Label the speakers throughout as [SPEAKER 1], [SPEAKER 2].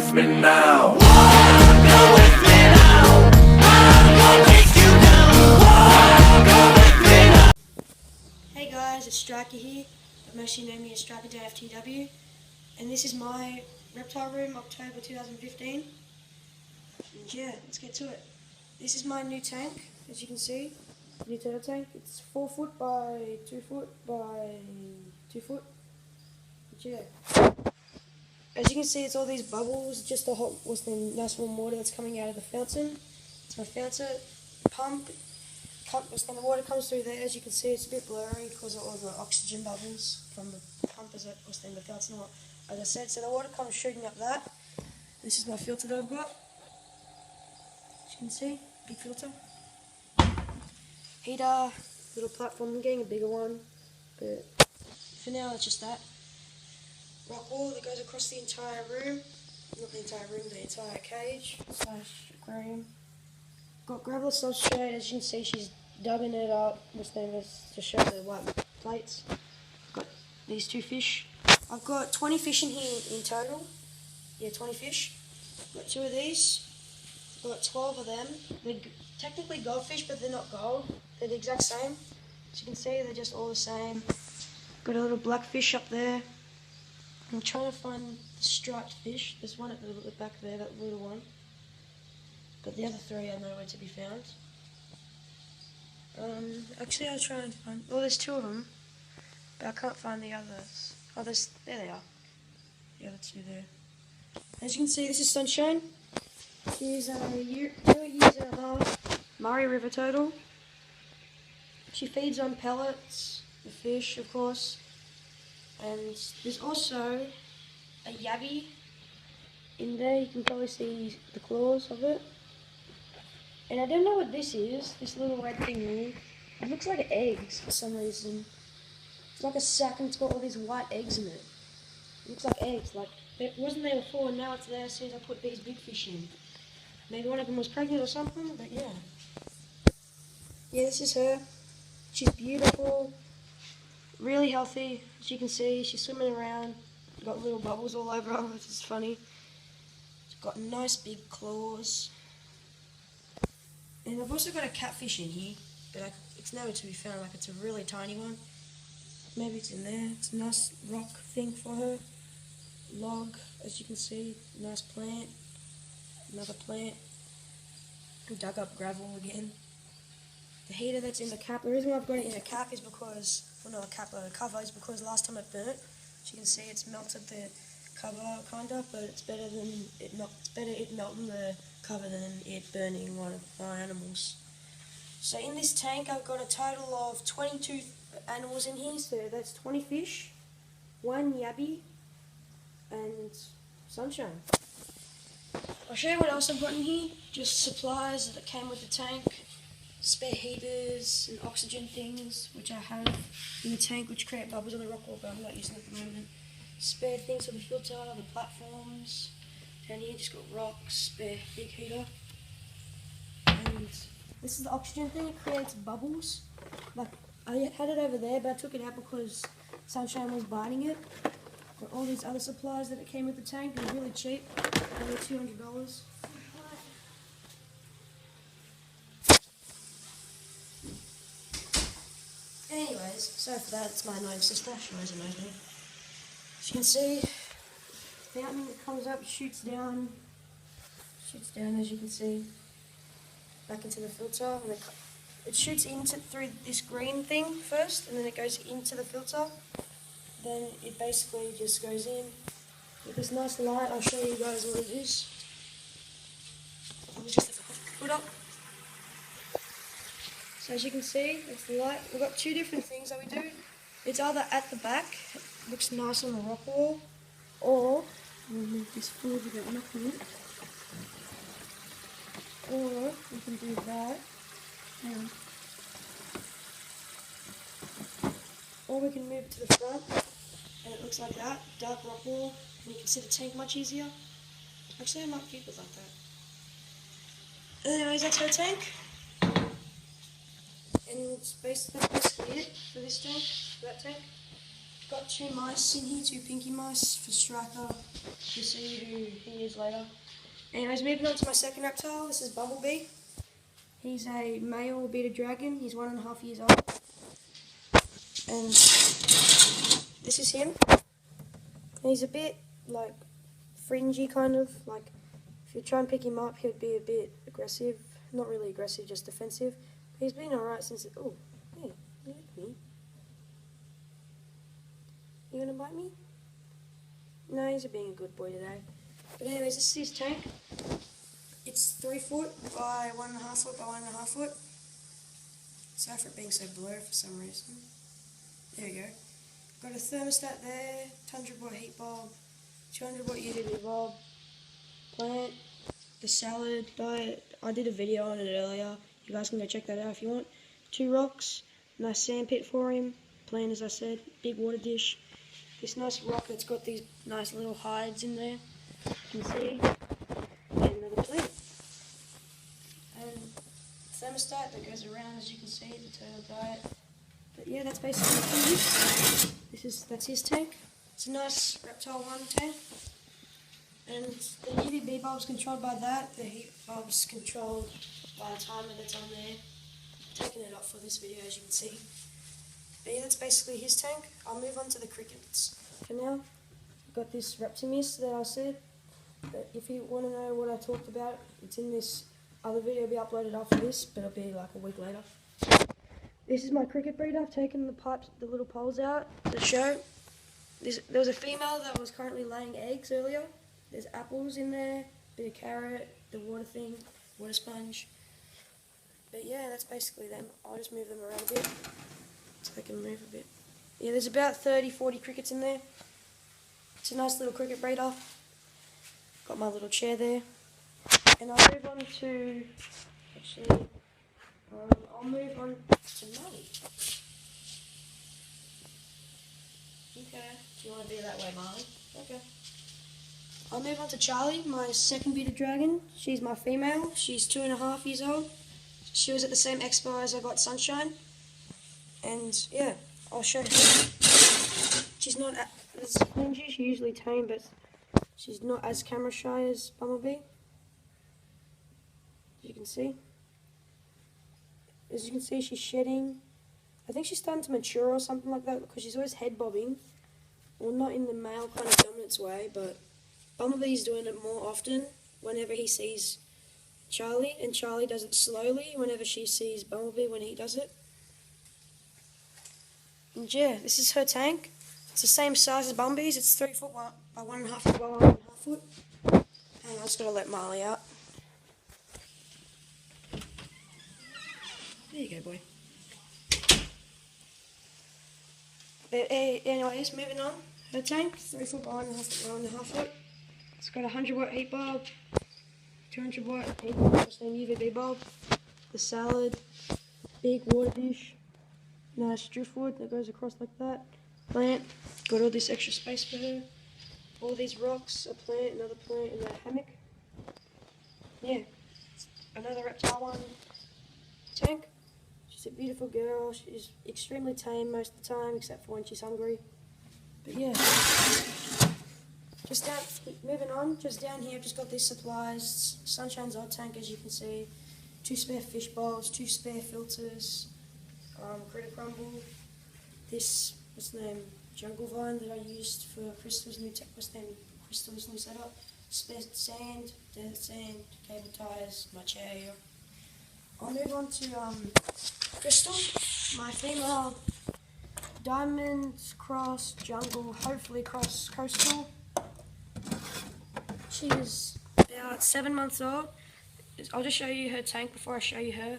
[SPEAKER 1] with me now. Go with me now. I'm gonna take you down. Go with me now.
[SPEAKER 2] Hey guys, it's Striker here, but most of you know me as strikerdanielFTW, and this is my reptile room, October 2015. And yeah, let's get to it. This is my new tank, as you can see, new turtle tank. It's 4 foot by 2 foot by 2 foot. But yeah, as you can see, it's all these bubbles, just the hot, what's the nice warm water that's coming out of the fountain. It's my fountain pump. When the water comes through there, as you can see, it's a bit blurry because of all the oxygen bubbles from the pump as it was in the filter. As I said, so the water comes shooting up that. This is my filter that I've got. As you can see, big filter. Heater, little platform. I'm getting a bigger one, but for now it's just that. Rock wall that goes across the entire room. Not the entire room, the entire cage / aquarium. Got gravel substrate, as you can see she's dubbing it up with this to show the white plates. Got these 2 fish. I've got 20 fish in here in total. Yeah, 20 fish. Got 2 of these. I've got 12 of them. They're technically goldfish, but they're not gold. They're the exact same. As you can see, they're just all the same. Got a little black fish up there. I'm trying to find the striped fish. There's one at the back there, that little one. But the other 3 are nowhere to be found. Actually I'll try and find, well there's 2 of them, but I can't find the others. Oh, there they are. The other 2 there. As you can see, this is Sunshine. She's 2 years and a half, Murray River turtle. She feeds on pellets, the fish of course, and there's also a yabby in there. You can probably see the claws of it. And I don't know what this is, this little red thing here. It looks like eggs for some reason. It's like a sack and it's got all these white eggs in it. It looks like eggs, like it wasn't there before and now it's there as soon as I put these big fish in. Maybe one of them was pregnant or something, but yeah. Yeah, this is her. She's beautiful, really healthy. As you can see, she's swimming around. Got little bubbles all over her, which is funny. She's got nice big claws. And I've also got a catfish in here, but it's nowhere to be found, like it's a really tiny one. Maybe it's in there. It's a nice rock thing for her. Log, as you can see, nice plant. Another plant. Dug up gravel again. The heater that's in the cap, the reason why I've got it in a cap is because, well not a cap, but a cover, is because last time it burnt. As you can see, it's melted the cover kinda, but it's better it melting the cover than it burning one of my animals. So in this tank I've got a total of 22 animals in here, so that's 20 fish, 1 yabby, and Sunshine. I'll show you what else I've got in here, just supplies that came with the tank, spare heaters and oxygen things which I have in the tank which create bubbles on the rock wall, but I'm not using it at the moment. Spare things for the filter, the platforms. Down here just got rocks, spare big heater. And this is the oxygen thing, it creates bubbles. Like I had it over there but I took it out because Sunshine was biting it. Got all these other supplies that it came with the tank, they're really cheap, only $200. Anyways, sorry for that, it's my annoying sister, she always annoys me. As you can see, the fountain that comes up shoots down as you can see, back into the filter, and it shoots through this green thing first, and then it goes into the filter, then it basically just goes in with this nice light. I'll show you guys what it is. I'll just put up. So as you can see, it's the light. We've got 2 different things that we do. It's either at the back, looks nice on the rock wall, or we'll move this forward without knocking it. Or we can do that. Or we can move it to the front, and it looks like that, dark rock wall, and you can see the tank much easier. Actually, I might keep it like that. Anyways, that's her tank. And that's basically it for this tank, for that tank. Got 2 mice in here, 2 pinky mice for Striker. You'll see who he is later. Anyways, moving on to my second reptile. This is Bumblebee. He's a male bearded dragon. He's 1.5 years old. And this is him. He's a bit like fringy kind of. Like if you try and pick him up, he'd be a bit aggressive. Not really aggressive, just defensive. He's been alright since. Oh, hey, you like me? You gonna bite me? No, he's being a good boy today. But anyways, this is his tank. It's 3 foot by 1.5 foot by 1.5 foot. Sorry for it being so blurry for some reason. There we go. Got a thermostat there, 100 watt heat bulb, 200 watt UVB bulb, plant, the salad diet. I did a video on it earlier. You guys can go check that out if you want. 2 rocks, nice sand pit for him. Plant, as I said, big water dish. This nice rock that's got these nice little hides in there. You can see. And another plant. And thermostat that goes around, as you can see, the turtle diet. But yeah, that's basically it. That's his tank. It's a nice Reptile 1 tank. And the UVB bulb's controlled by that. The heat bulb's controlled by the timer that's on there. I'm taking it off for this video, as you can see. But yeah, that's basically his tank. I'll move on to the crickets for now. I've got this Reptimus that I said. But if you want to know what I talked about, it's in this other video. It'll be uploaded after this, but it'll be like a week later. This is my cricket breeder. I've taken the pipes, the little poles out to show. There was a female that was currently laying eggs earlier. There's apples in there, bit of carrot, the water thing, water sponge. But yeah, that's basically them. I'll just move them around a bit so they can move a bit. Yeah, there's about 30-40 crickets in there. It's a nice little cricket breeder. Got my little chair there. And I'll move on to, actually, I'll move on to Molly. Okay. Do you want to be that way, Molly? Okay. I'll move on to Charlie, my second bearded dragon. She's my female. She's 2.5 years old. She was at the same expo as I got Sunshine. And yeah, I'll show her. She's not as flingy. She's usually tame, but she's not as camera shy as Bumblebee. As you can see. As you can see, she's shedding. I think she's starting to mature or something like that because she's always head bobbing. Well, not in the male kind of dominance way, but Bumblebee's doing it more often whenever he sees Charlie, and Charlie does it slowly whenever she sees Bumblebee when he does it. And yeah, this is her tank. It's the same size as Bumblebee's. It's 3 foot by 1.5 foot by 1.5 foot. And I just gotta let Marley out. There you go, boy. But anyways, moving on. Her tank, 3 foot by 1.5 foot. It's got a 100 watt heat bulb, 200 watt heat bulb, UVB bulb, the salad, big water dish, nice driftwood that goes across like that, plant, got all this extra space for her, all these rocks, a plant, another plant, and a hammock. Yeah, another Reptile 1 tank. She's a beautiful girl. She's extremely tame most of the time, except for when she's hungry. But yeah. Just down, moving on, just down here I've just got these supplies. Sunshine's old tank, as you can see. 2 spare fish bowls, 2 spare filters, critter crumble. This, what's the name, jungle vine that I used for Crystal's new setup. Spare sand, desert sand, cable ties, my chair here. I'll move on to Crystal, my female diamond cross jungle, hopefully cross coastal. She is about 7 months old. I'll just show you her tank before I show you her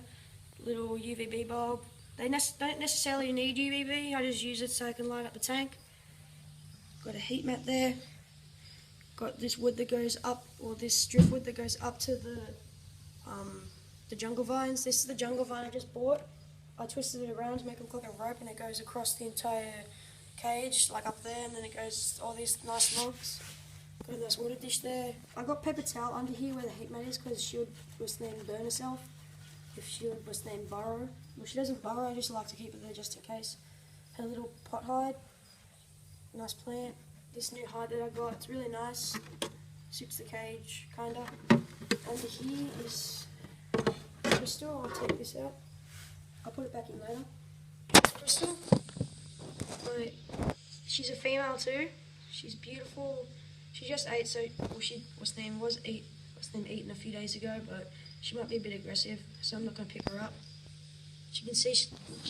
[SPEAKER 2] little UVB bulb. They don't necessarily need UVB, I just use it so I can light up the tank. Got a heat mat there. Got this wood that goes up, or this driftwood that goes up to the jungle vines. This is the jungle vine I just bought. I twisted it around to make it look like a rope, and it goes across the entire cage, like up there, and then it goes all these nice logs. Got a nice water dish there. I got paper towel under here where the heat mat is because she was named burn herself. If she was named burrow. Well, she doesn't burrow, I just like to keep it there just in case. Her little pot hide. Nice plant. This new hide that I got, it's really nice. Suits the cage, kinda. And here is Crystal. I'll take this out. I'll put it back in later. It's Crystal. But she's a female too. She's beautiful. She just ate, so well, she was eaten a few days ago, but she might be a bit aggressive, so I'm not gonna pick her up. As you can see,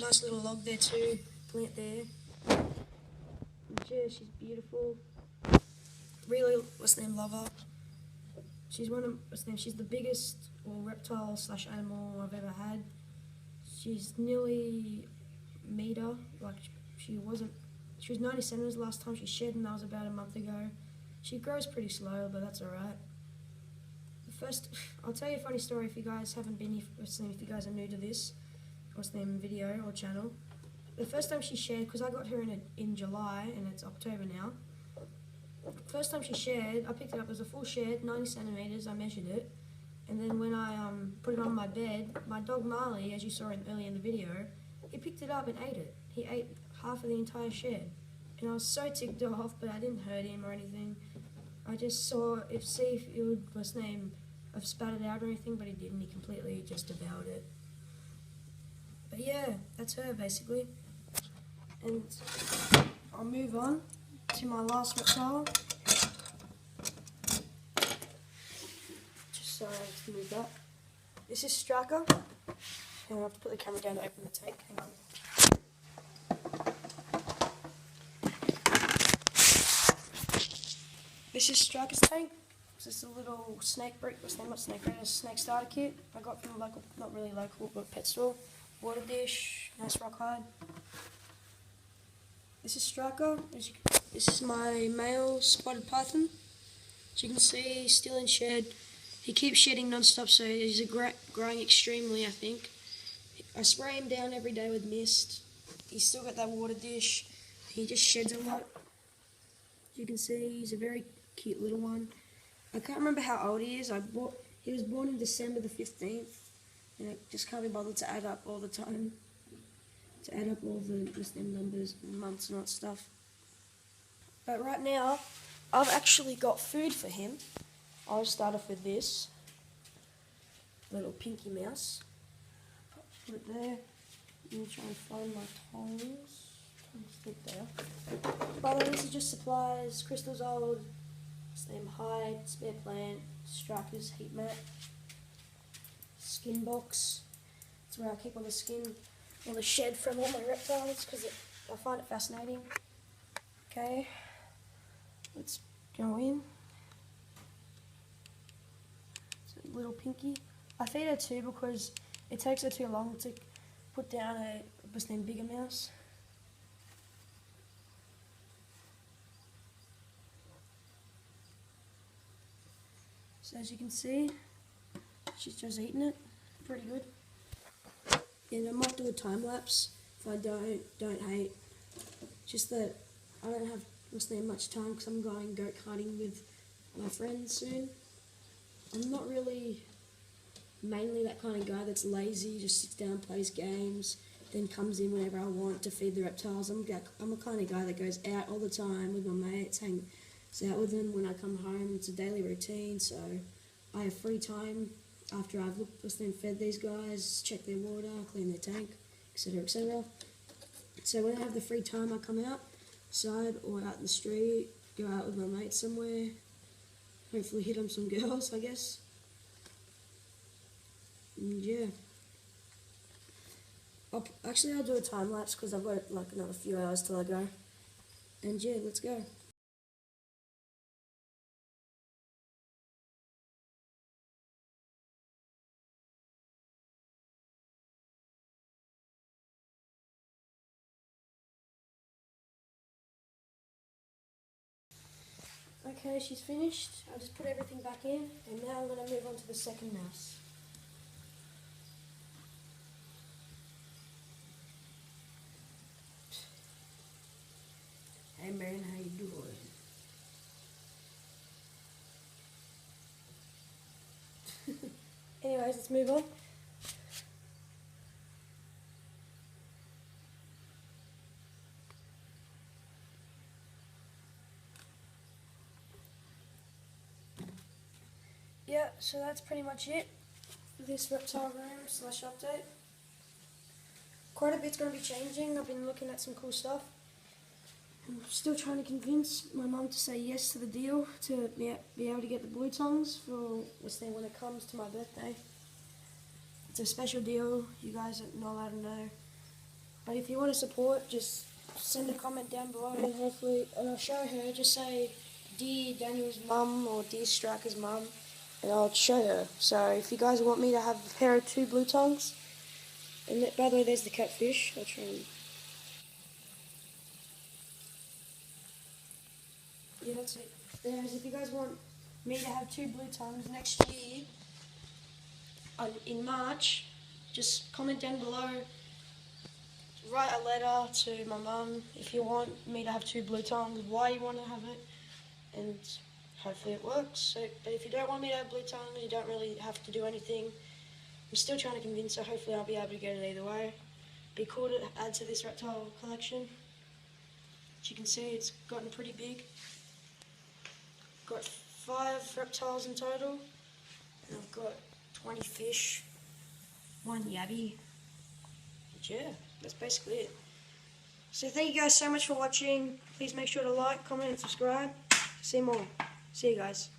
[SPEAKER 2] nice little log there too. Plant there. And yeah, she's beautiful. Really, love her. She's she's the biggest reptile / animal I've ever had. She's nearly a meter. Like she was 90 centimeters last time she shed, and that was about a month ago. She grows pretty slow, but that's alright. I'll tell you a funny story if you guys haven't been here. If you guys are new to this video or channel. The first time she shed, because I got her in July and it's October now. First time she shed, I picked it up. It was a full shed, 90 centimeters. I measured it, and then when I put it on my bed, my dog Marley, as you saw earlier in the video, he picked it up and ate it. He ate half of the entire shed, and I was so ticked off, but I didn't hurt him or anything. I just saw see if it would have spat it out or anything, but he didn't. He completely just devoured it. But yeah, that's her basically. And I'll move on to my last reptile. Just sorry, I have to move that. This is Striker. And I'll have to put the camera down to open the tank. Hang on. This is Striker's tank. It's just a little snake brick, a snake starter kit I got from a local, not really local, but pet store. Water dish, nice rock hide. This is Striker. This is my male spotted python. As you can see, he's still in shed. He keeps shedding non-stop, so he's growing extremely, I think. I spray him down every day with mist. He's still got that water dish. He just sheds a lot. As you can see, he's a very cute little one. I can't remember how old he is. He was born in December the 15th, and I just can't be bothered to add up all the time. To add up all the numbers, months and all that stuff. But right now, I've actually got food for him. I'll start off with this little pinky mouse. Put it there. Let me try and find my tongs. Stick there. By the way, this is just supplies. Crystal's old. Same hide, spare plant, Striker's heat mat, skin box. That's where I keep all the skin, all the shed from all my reptiles, because I find it fascinating. Okay, let's go in. It's a little pinky. I feed her too because it takes her too long to put down a bigger mouse. So as you can see, she's just eating it. Pretty good. And I might do a time lapse if I don't hate. Just that I don't have much time because I'm going goat karting with my friends soon. I'm not really mainly that kind of guy that's lazy, just sits down, plays games, then comes in whenever I want to feed the reptiles. I'm a kind of guy that goes out all the time with my mates, hangs out with them when I come home. It's a daily routine, so I have free time after I've fed these guys, check their water, clean their tank, etc, etc. So when I have the free time, I come outside or out in the street, go out with my mates somewhere, hopefully hit on some girls, I guess. And yeah. I'll do a time lapse because I've got like another few hours till I go. And yeah, let's go. Okay, she's finished. I'll just put everything back in, and now I'm going to move on to the second mouse. Hey man, how you doing? Anyways, let's move on. yeah, so that's pretty much it for this reptile room / update. Quite a bit's going to be changing. I've been looking at some cool stuff. I'm still trying to convince my mum to say yes to the deal to be able to get the blue tongues for when it comes to my birthday. It's a special deal. You guys are not allowed to know. But if you want to support, just send a comment down below and hopefully I'll show her. Just say, "Dear Daniel's mum" or "Dear Striker's mum," and I'll show her. So if you guys want me to have a pair of 2 blue tongues, and by the way, there's the catfish. I'll try and... Yeah, that's it. There's, if you guys want me to have 2 blue tongues next year, in March, just comment down below. Write a letter to my mum if you want me to have 2 blue tongues, why you want to have it, and hopefully it works. So, but if you don't want me to have blue tongues, you don't really have to do anything. I'm still trying to convince her. Hopefully I'll be able to get it either way. Be cool to add to this reptile collection. As you can see, it's gotten pretty big. Got 5 reptiles in total, and I've got 20 fish, 1 yabby. And yeah, that's basically it. So thank you guys so much for watching. Please make sure to like, comment, and subscribe. See more. See you guys.